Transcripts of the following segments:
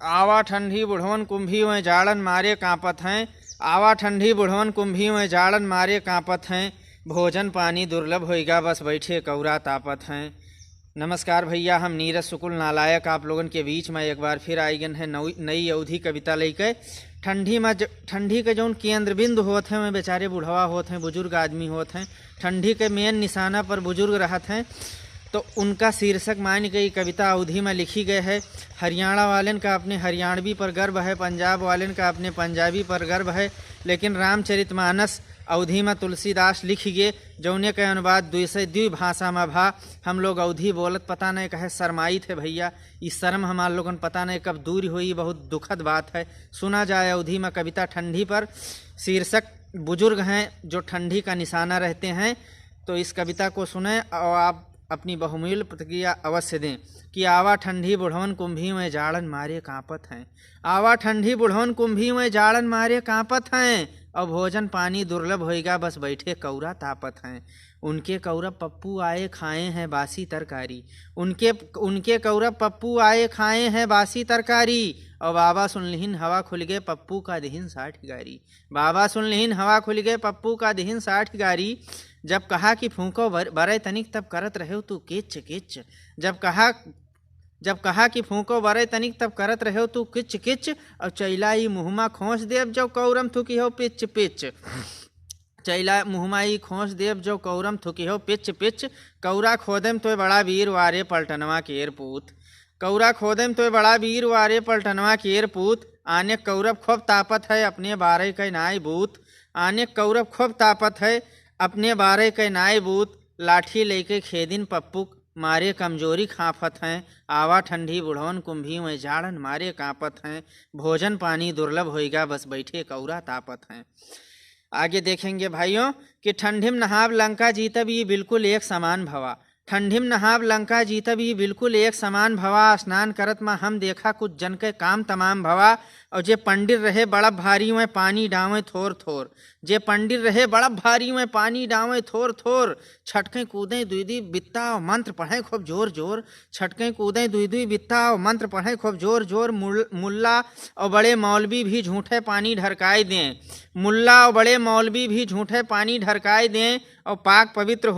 आवा ठंडी बुढ़वन कुंभी में जाड़न मारे कांपत हैं। आवा ठंडी बुढ़वन कुंभी में जाड़न मारे कांपत हैं। भोजन पानी दुर्लभ होइगा बस बैठे कौरा तापत हैं। नमस्कार भैया, हम नीरज शुक्ल नालायक आप लोगन के बीच में एक बार फिर आई गन है नई अवधि कविता लेके। ठंडी के जौन केंद्र बिंदु होते हैं, बेचारे बुढ़वा होते हैं, बुजुर्ग आदमी होते हैं। ठंडी के मेन निशाना पर बुजुर्ग रहते हैं, तो उनका शीर्षक मान के कविता अवधि में लिखी गई है। हरियाणा वालन का अपने हरियाणवी पर गर्व है, पंजाब वालन का अपने पंजाबी पर गर्व है, लेकिन रामचरितमानस अवधि में तुलसीदास लिख गए, जौने के अनुवाद द्वि भाषा में भा। हम लोग अवधि बोलत पता नहीं कहे शर्माई थे भैया। इस शर्म हमारे लोगन पता नहीं कब दूर हुई, बहुत दुखद बात है। सुना जाए अवधि में कविता ठंडी पर। शीर्षक बुजुर्ग हैं जो ठंडी का निशाना रहते हैं। तो इस कविता को सुने और आप अपनी बहुमूल्य प्रतिक्रिया अवश्य दें कि आवा ठंडी बुढ़वन कुंभी में जाड़न मारे कांपत हैं। आवा ठंडी बुढ़वन कुंभी में जाड़न मारे कांपत हैं, और भोजन पानी दुर्लभ होएगा बस बैठे कौरा तापत हैं। उनके कौरव पप्पू आए खाए हैं बासी तरकारी। उनके कौरव पप्पू आए खाए हैं बासी तरकारी, और बाबा सुन लिहिन हवा खुल गए पप्पू का दिहिन 60 गारी। बाबा सुन लिहिन हवा खुल गए पप्पू का दिहिन 60 गारी। जब कहा कि फूंको बरे तनिक तब करत रहे तू किच किच। जब कहा कि फूंको बरे तनिक तब करत रहे तू किच किच। और चैलाई मुहमा खोस देव जो कौरम थुकी हो पिच पिच। चैला मुहमाई खोस देव जो कौरम थुकी हो पिच पिच। कौरा खोदेम तो बड़ा वीर वारे पलटनवा केर पूत। कौरा खोदेम तो बड़ा वीर वारे पलटनवा केर पूत। आने कौरव खूब तापत है अपने बारे के नाय बूत। आने कौरव खूब तापत है अपने बारे के नाय बूत। लाठी लेके खेदिन पप्पू मारे कमजोरी खाफत हैं। आवा ठंडी बुढ़वन कुंभी में जाड़न मारे कांपत हैं। भोजन पानी दुर्लभ होएगा बस बैठे कौरा तापत हैं। आगे देखेंगे भाइयों कि ठंडिम नहाव लंका जीतब ये बिल्कुल एक समान भवा। ठंडिम नहाव लंका जीतब ये बिल्कुल एक समान भवा। स्नान करत में हम देखा कुछ जन के काम तमाम भवा। और जे पंडित रहे बड़ा भारी में पानी डावे थोर थोर। जे पंडित रहे बड़ा भारी में पानी डावे थोर थोर। छटके कूदें दुई दुई बित्ता और मंत्र पढ़े खूब जोर जोर। छटके कूदें दुई दुई बित्ता और मंत्र पढ़े खूब जोर जोर। मुल्ला और बड़े मौलवी भी झूठे पानी ढरकाए दें। मुल्ला और बड़े मौलवी भी झूठे पानी ढरकाए दें। और पाक पवित्र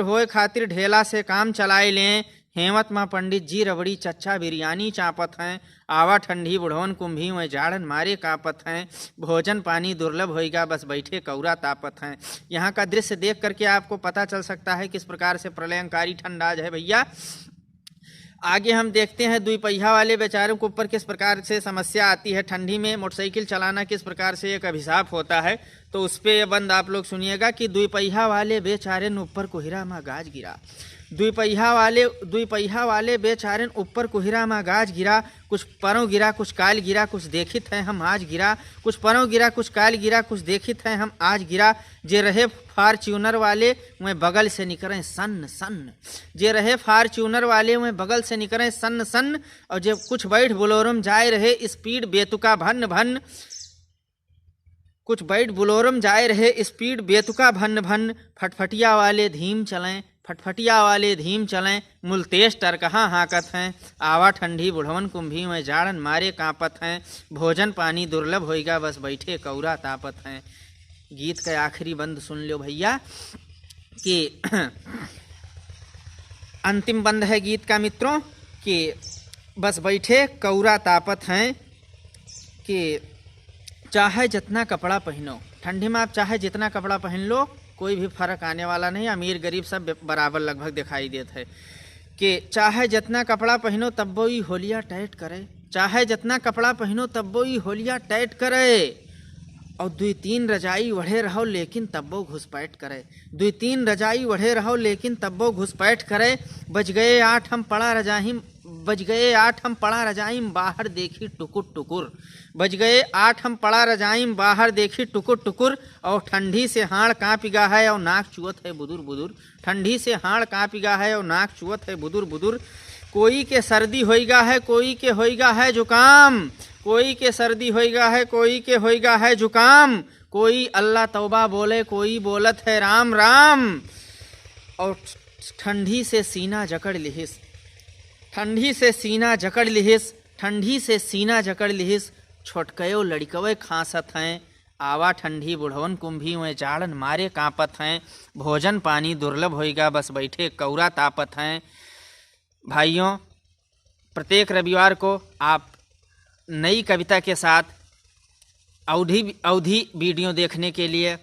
होए खातिर ढेला से काम चलाए लें। हेमत माँ पंडित जी रबड़ी चच्चा बिरयानी चापत हैं। आवा ठंडी बुढ़वन कुंभी में जाड़न मारे कापत हैं। भोजन पानी दुर्लभ होएगा बस बैठे कौरा तापत हैं। यहाँ का दृश्य देख करके आपको पता चल सकता है किस प्रकार से प्रलयंकारी ठंडा है भैया। आगे हम देखते हैं द्विपहिया वाले बेचारों के ऊपर किस प्रकार से समस्या आती है। ठंडी में मोटरसाइकिल चलाना किस प्रकार से एक अभिशाप होता है, तो उस पर यह बंद आप लोग सुनिएगा कि द्विपहिया वाले बेचारे ऊपर कोहिरा में गाज गिरा। द्विपहिया वाले बेचारे ऊपर कोहिरा में गाज गिरा। कुछ परों गिरा कुछ काल गिरा कुछ देखित है हम आज गिरा। कुछ परों गिरा कुछ काल गिरा कुछ देखित है हम आज गिरा। जे रहे फार्च्यूनर वाले में बगल से निकले सन सन। जे रहे फार्च्यूनर वाले में बगल से निकले सन सन। और जब कुछ बैठ बोलोरम जाए रहे स्पीड बेतुका भन भन। कुछ बैठ बोलोरम जाए रहे स्पीड बेतुका भन भन। फटफटिया वाले धीम चलें फटफटिया वाले धीम चलें। मुलतेश टर कहाँ हाकत हैं। आवा ठंडी बुढ़वन कुंभी में जाड़न मारे कांपत हैं। भोजन पानी दुर्लभ होएगा बस बैठे कौरा तापत हैं। गीत का आखिरी बंद सुन लो भैया कि अंतिम बंद है गीत का मित्रों कि बस बैठे कौरा तापत हैं। कि चाहे जितना कपड़ा पहनो, ठंडी में आप चाहे जितना कपड़ा पहन लो कोई भी फर्क आने वाला नहीं। अमीर गरीब सब बराबर लगभग दिखाई देता है। कि चाहे जितना कपड़ा पहनो तब वो ही होलिया टाइट करे। चाहे जितना कपड़ा पहनो तब वो ही होलिया टाइट करे। और 2-3 रजाई वढ़े रहो लेकिन तब वो घुसपैठ करे। 2-3 रजाई वढ़े रहो लेकिन तब वो घुसपैठ करे। बज गए 8 हम पड़ा रजाइम बाहर देखी टुकुर टुकुर। बज गए 8 हम पड़ा रजाइम बाहर देखी टुकुर टुकुर। और ठंडी से हाड़ काँपिगा है और नाक चुअत है बुदुर बुदुर। ठंडी से हाड़ काँपिगा है और नाक चुअत है बुदुर बुदुर। कोई के सर्दी होइगा है कोई के होइगा है जुकाम। कोई के सर्दी होइगा है कोई के होइगा है जुकाम। कोई अल्लाह तौबा बोले कोई बोलत है राम राम। और ठंडी से सीना जकड़ लिहिस ठंडी से सीना जकड़ लिहिस, ठंडी से सीना जकड़ लिहिस, छोटकयो लड़कवे खांसत हैं। आवा ठंडी बुढ़वन कुंभी में जाड़न मारे कांपत हैं। भोजन पानी दुर्लभ होएगा बस बैठे कौरा तापत हैं। भाइयों, प्रत्येक रविवार को आप नई कविता के साथ अवधि वीडियो देखने के लिए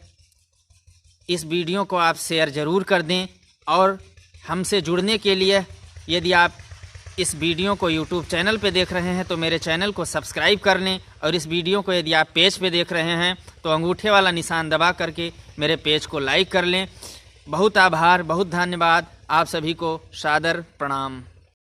इस वीडियो को आप शेयर ज़रूर कर दें। और हमसे जुड़ने के लिए यदि आप इस वीडियो को YouTube चैनल पे देख रहे हैं तो मेरे चैनल को सब्सक्राइब कर लें। और इस वीडियो को यदि आप पेज पे देख रहे हैं तो अंगूठे वाला निशान दबा करके मेरे पेज को लाइक कर लें। बहुत आभार, बहुत धन्यवाद। आप सभी को सादर प्रणाम।